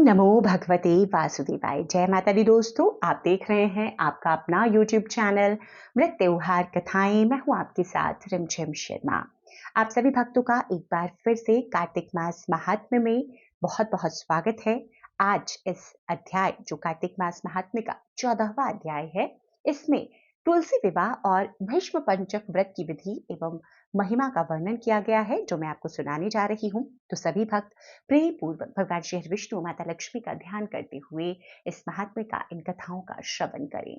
नमो भगवते वासुदेवाय। जय माता दी दोस्तों, आप देख रहे हैं आपका अपना यूट्यूब चैनल मृत त्योहार कथाएं। मैं हूं आपके साथ रिमझिम शर्मा। आप सभी भक्तों का एक बार फिर से कार्तिक मास महात्म्य में बहुत बहुत स्वागत है। आज इस अध्याय जो कार्तिक मास महात्म्य का 14वां अध्याय है, इसमें तुलसी विवाह और भीष्म पंचक व्रत की विधि एवं महिमा का वर्णन किया गया है, जो मैं आपको सुनाने जा रही हूँ। तो सभी भक्त प्रेम पूर्वक भगवान श्री विष्णु माता लक्ष्मी का ध्यान करते हुए इस महात्म्य का, इन कथाओं का श्रवण करें।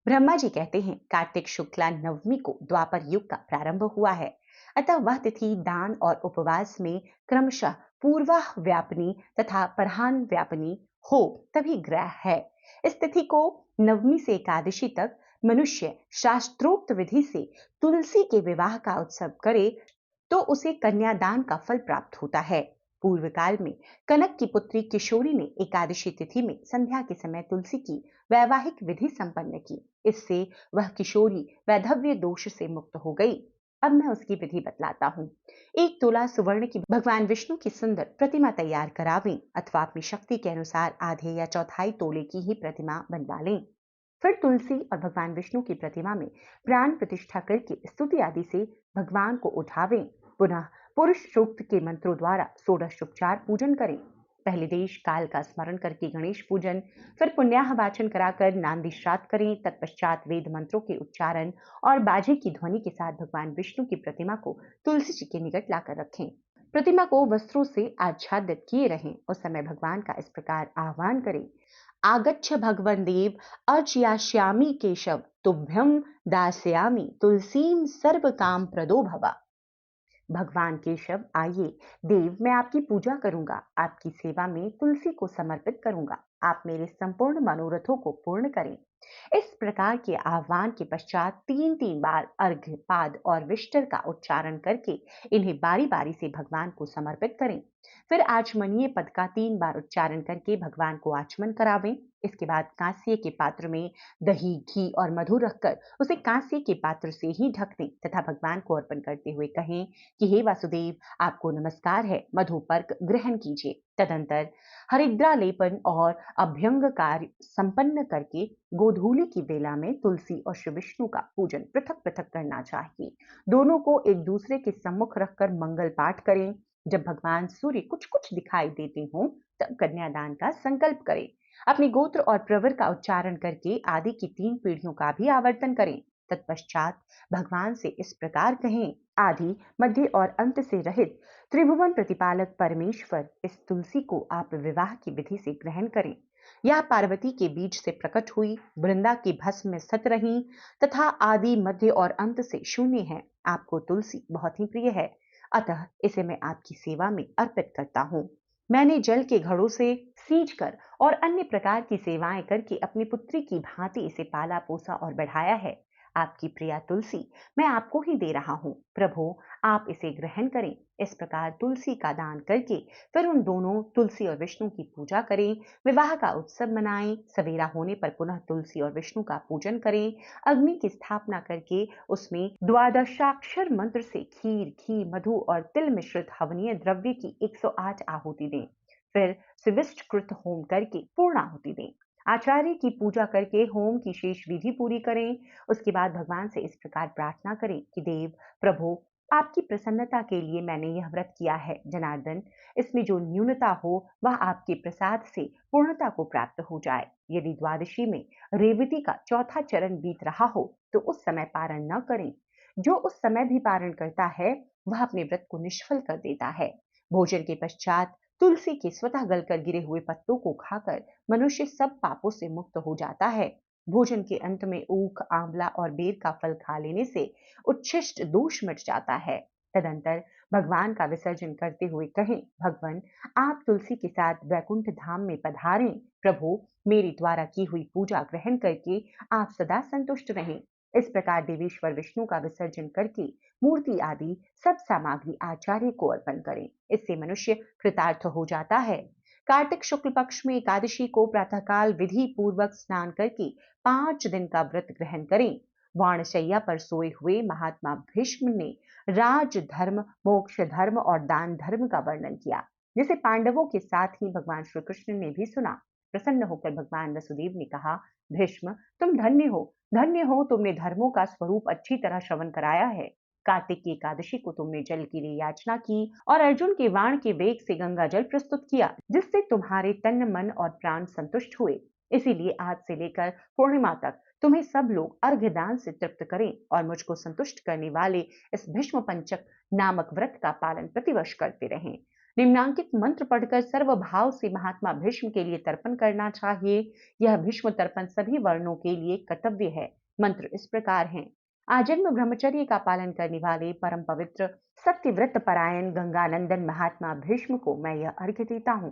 ब्रह्मा जी कहते हैं, कार्तिक शुक्ला नवमी को द्वापर युग का प्रारंभ हुआ है, अतः वह तिथि दान और उपवास में क्रमशः पूर्वाह व्यापनी तथा परहान व्यापनी हो तभी ग्रह है। इस तिथि को नवमी से एकादशी तक मनुष्य शास्त्रोक्त विधि से तुलसी के विवाह का उत्सव करे तो उसे कन्यादान का फल प्राप्त होता है। पूर्व काल में कनक की पुत्री किशोरी ने एकादशी तिथि में संध्या के समय तुलसी की वैवाहिक विधि संपन्न की। इससे वह किशोरी वैधव्य दोष से मुक्त हो गई। अब मैं उसकी विधि बतलाता हूँ। 1 तोला सुवर्ण की भगवान विष्णु की सुंदर प्रतिमा तैयार करावें, अथवा अपनी शक्ति के अनुसार आधे या चौथाई तोले की ही प्रतिमा बनवा लें। फिर तुलसी और भगवान विष्णु की प्रतिमा में प्राण प्रतिष्ठा करके स्तुति आदि से भगवान को उठावें। पुनः पुरुष सूक्त के मंत्रों द्वारा षोडशोपचार पूजन करें। पहले देश काल का स्मरण करके गणेश पूजन, फिर पुण्याह वाचन कराकर नांदी श्राद्ध करें। तत्पश्चात वेद मंत्रों के उच्चारण और बाजे की ध्वनि के साथ भगवान विष्णु की प्रतिमा को तुलसी जी के निकट लाकर रखें। प्रतिमा को वस्त्रों से आच्छादित किए रहें। उस समय भगवान का इस प्रकार आह्वान करें, आगच्छ भगवन देव अर्चयास्यामि केशव, तुभ्यं दास्यामि तुलसीम सर्व काम प्रदो भवा। भगवान केशव आइए, देव मैं आपकी पूजा करूंगा, आपकी सेवा में तुलसी को समर्पित करूंगा। आप मेरे संपूर्ण मनोरथों को पूर्ण करें। इस प्रकार के आह्वान के पश्चात 3-3 बार अर्घ्य, पाद और विष्टर का उच्चारण करके इन्हें बारी बारी से भगवान को समर्पित करें। फिर आचमनीय पद का 3 बार उच्चारण करके भगवान को आचमन करावें। इसके बाद कांस्य के पात्र में दही, घी और मधु रखकर उसे कांस्य के पात्र से ही ढक दें तथा भगवान को अर्पण करते हुए कहें कि हे वासुदेव, आपको नमस्कार है, मधुपर्क ग्रहण कीजिए। तदंतर हरिद्रा लेपन और अभ्यंग कार्य संपन्न करके गोधूली की बेला में तुलसी और श्री विष्णु का पूजन पृथक पृथक करना चाहिए। दोनों को एक दूसरे के सम्मुख रखकर मंगल पाठ करें। जब भगवान सूर्य कुछ कुछ दिखाई देते हों, तब कन्यादान का संकल्प करें। अपने गोत्र और प्रवर का उच्चारण करके आदि की 3 पीढ़ियों का भी आवर्तन करें। तत्पश्चात भगवान से इस प्रकार कहें, आदि, मध्य और अंत से रहित त्रिभुवन प्रतिपालक परमेश्वर, इस तुलसी को आप विवाह की विधि से ग्रहण करें। यह पार्वती के बीज से प्रकट हुई, वृंदा की भस्म में स्थित रही तथा आदि, मध्य और अंत से शून्य है। आपको तुलसी बहुत ही प्रिय है, अतः इसे मैं आपकी सेवा में अर्पित करता हूँ। मैंने जल के घड़ों से सींच कर और अन्य प्रकार की सेवाएं करके अपनी पुत्री की भांति इसे पाला पोसा और बढ़ाया है। आपकी प्रिया तुलसी मैं आपको ही दे रहा हूँ। प्रभु, आप इसे ग्रहण करें। इस प्रकार तुलसी का दान करके फिर उन दोनों तुलसी और विष्णु की पूजा करें, विवाह का उत्सव मनाएं। सवेरा होने पर पुनः तुलसी और विष्णु का पूजन करें। अग्नि की स्थापना करके उसमें द्वादशाक्षर मंत्र से खीर, घी, मधु और तिल मिश्रित हवनीय द्रव्य की 108 आहुति दें। फिर सुविष्ट कृत होम करके पूर्णाहुति दें। आचार्य की पूजा करके होम की शेष विधि पूरी करें। उसके बाद भगवान से इस प्रकार प्रार्थना करें कि देव, प्रभु, आपकी प्रसन्नता के लिए मैंने यह व्रत किया है। जनार्दन, इसमें जो न्यूनता हो वह आपके प्रसाद से पूर्णता को प्राप्त हो जाए। यदि द्वादशी में रेवती का चौथा चरण बीत रहा हो तो उस समय पारण न करें। जो उस समय भी पारण करता है वह अपने व्रत को निष्फल कर देता है। भोजन के पश्चात तुलसी के स्वतः गलकर गिरे हुए पत्तों को खाकर मनुष्य सब पापों से मुक्त हो जाता है। भोजन के अंत में ऊख, आंवला और बेर का फल खा लेने से उच्छिष्ट दोष मिट जाता है। तदंतर भगवान का विसर्जन करते हुए कहें, भगवान, आप तुलसी के साथ वैकुंठ धाम में पधारें। प्रभु, मेरी द्वारा की हुई पूजा ग्रहण करके आप सदा संतुष्ट रहें। इस प्रकार देवेश्वर विष्णु का विसर्जन करके मूर्ति आदि सब सामग्री आचार्य को अर्पण करें। इससे मनुष्य कृतार्थ हो जाता है। कार्तिक शुक्ल पक्ष में एकादशी को प्रातःकाल विधि पूर्वक स्नान करके 5 दिन का व्रत ग्रहण करें। वाणशैया पर सोए हुए महात्मा भीष्म ने राज धर्म, मोक्ष धर्म और दान धर्म का वर्णन किया। जिसे पांडवों के साथ ही भगवान श्री कृष्ण ने भी सुना। प्रसन्न होकर भगवान वसुदेव ने कहा, भीष्म, तुम धन्य हो, तुमने धर्मों का स्वरूप अच्छी तरह श्रवण कराया है। कार्तिक की एकादशी को तुमने जल के लिए याचना की और अर्जुन के वाण के वेग से गंगा जल प्रस्तुत किया, जिससे तुम्हारे तन मन और प्राण संतुष्ट हुए। इसीलिए आज से लेकर पूर्णिमा तक तुम्हें सब लोग अर्घ्य दान से तृप्त करें और मुझको संतुष्ट करने वाले इस भीष्म पंचक नामक व्रत का पालन प्रतिवर्ष करते रहें। निम्नांकित मंत्र पढ़कर सर्व भाव से महात्मा भीष्म के लिए तर्पण करना चाहिए। यह भीष्म तर्पण सभी वर्णों के लिए कर्तव्य है। मंत्र इस प्रकार हैं। आजन्म ब्रह्मचर्य का पालन करने वाले परम पवित्र सत्यव्रत परायण गंगानंदन महात्मा भीष्म को मैं यह अर्घ्य देता हूँ।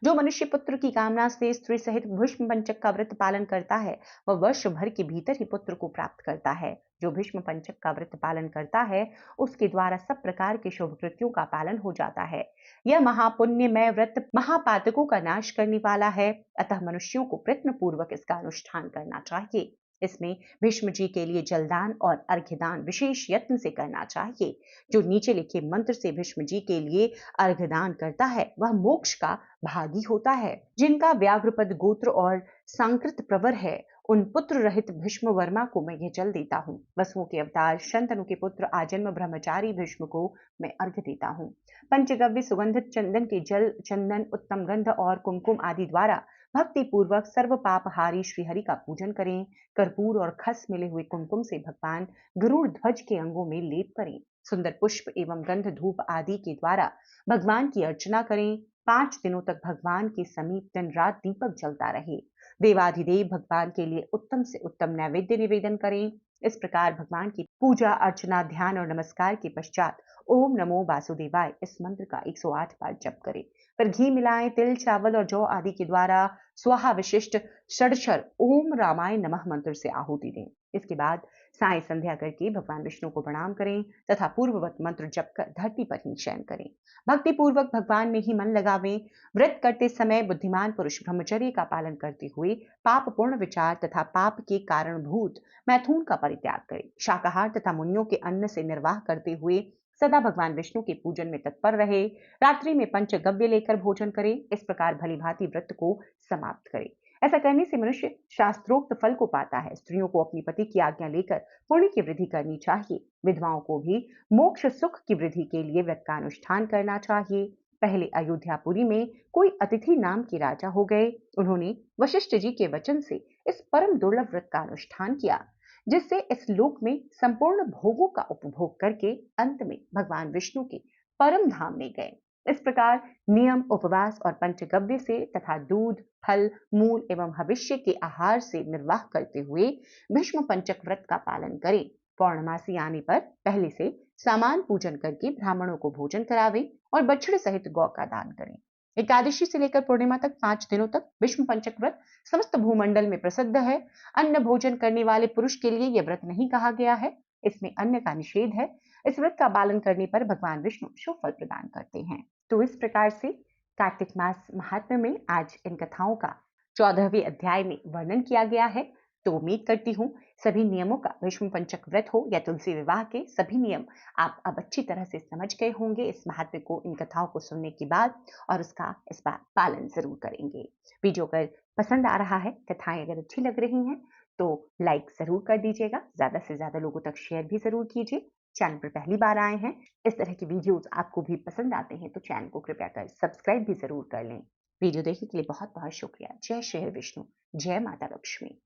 जो मनुष्य पुत्र की कामना से स्त्री सहित भीष्म पंचक का व्रत पालन करता है, वह वर्ष भर के भीतर ही पुत्र को प्राप्त करता है। जो भीष्म पंचक का व्रत पालन करता है, उसके द्वारा सब प्रकार के शुभ कृत्यों का पालन हो जाता है। यह महापुण्यमय व्रत महापातकों का नाश करने वाला है, अतः मनुष्यों को प्रयत्न पूर्वक इसका अनुष्ठान करना चाहिए। इसमें भीष्म जी के लिए जलदान और अर्घ्यदान विशेष यत्न से करना चाहिए। जो नीचे लिखे मंत्र से भीष्म जी के लिए अर्घ्यदान करता है, वह मोक्ष का भागी होता है। जिनका व्याघ्रपद गोत्र और सांकृत प्रवर है, उन पुत्र रहित भीष्म वर्मा को मैं यह जल देता हूँ। वसुओं के अवतार शंतनु के पुत्र आजन्म ब्रह्मचारी भीष्म को मैं अर्घ्य देता हूँ। पंचगव्य सुगंधित चंदन के जल, चंदन, उत्तम गंध और कुमकुम आदि द्वारा भक्ति पूर्वक सर्व पापहारी श्रीहरि का पूजन करें। कर्पूर और खस मिले हुए कुमकुम से भगवान गरुड़ ध्वज के अंगों में लेप करें। सुंदर पुष्प एवं गंध धूप आदि के द्वारा भगवान की अर्चना करें। 5 दिनों तक भगवान के समीप दिन रात दीपक जलता रहे। देवाधिदेव भगवान के लिए उत्तम से उत्तम नैवेद्य निवेदन करें। इस प्रकार भगवान की पूजा अर्चना ध्यान और नमस्कार के पश्चात ओम नमो वासुदेवाय इस मंत्र का 108 बार जप करें। फिर घी मिलाएं, तिल चावल और जौ आदि के द्वारा स्वाहा विशिष्ट षडक्षर ओम रामाय नमः मंत्र से आहुति दें। इसके बाद साय संध्या करके भगवान विष्णु को प्रणाम करें तथा पूर्ववत मंत्र जप कर धरती पर ही शयन करें। भक्ति पूर्वक भगवान में ही मन लगावें। व्रत करते समय बुद्धिमान पुरुष ब्रह्मचर्य का पालन करते हुए पाप पूर्ण विचार तथा पाप के कारणभूत मैथुन का परित्याग करें। शाकाहार तथा मुनियों के अन्न से निर्वाह करते हुए सदा भगवान विष्णु के पूजन में तत्पर रहे। रात्रि में पंचगव्य लेकर भोजन करें। इस प्रकार भली भांति व्रत को समाप्त करें। ऐसा करने से मनुष्य शास्त्रोक्त फल को पाता है। स्त्रियों को अपनी पति की आज्ञा लेकर पुण्य की वृद्धि करनी चाहिए। विधवाओं को भी मोक्ष सुख की वृद्धि के लिए व्रत का अनुष्ठान करना चाहिए। पहले अयोध्यापुरी में कोई अतिथि नाम के राजा हो गए। उन्होंने वशिष्ठ जी के वचन से इस परम दुर्लभ व्रत का अनुष्ठान किया, जिससे इस लोक में संपूर्ण भोगों का उपभोग करके अंत में भगवान विष्णु के परम धाम में गए। इस प्रकार नियम, उपवास और पंचगव्य से तथा दूध, फल, मूल एवं भविष्य के आहार से निर्वाह करते हुए भीष्म पंचक व्रत का पालन करें। पौर्णमासी आने पर पहले से सामान पूजन करके ब्राह्मणों को भोजन करावें और बछड़े सहित गौ का दान करें। एकादशी से लेकर पूर्णिमा तक 5 दिनों तक भीष्म पंचक व्रत समस्त भूमंडल में प्रसिद्ध है। अन्न भोजन करने वाले पुरुष के लिए यह व्रत नहीं कहा गया है। इसमें अन्न का निषेध है। इस व्रत का पालन करने पर भगवान विष्णु शुभ फल प्रदान करते हैं। तो इस प्रकार से कार्तिक मास महात्म्य में आज इन कथाओं का 14वें अध्याय में वर्णन किया गया है। तो उम्मीद करती हूँ सभी नियमों का, भीष्म पंचक व्रत हो या तुलसी विवाह के सभी नियम आप अब अच्छी तरह से समझ गए होंगे इस महात्म्य को इन कथाओं को सुनने के बाद, और उसका इस बार पालन जरूर करेंगे। वीडियो अगर पसंद आ रहा है, कथाएं अगर अच्छी लग रही हैं, तो लाइक जरूर कर दीजिएगा। ज्यादा से ज्यादा लोगों तक शेयर भी जरूर कीजिए। चैनल पर पहली बार आए हैं, इस तरह के वीडियोस आपको भी पसंद आते हैं तो चैनल को कृपया कर सब्सक्राइब भी जरूर कर लें। वीडियो देखने के लिए बहुत बहुत शुक्रिया। जय श्री विष्णु, जय माता लक्ष्मी।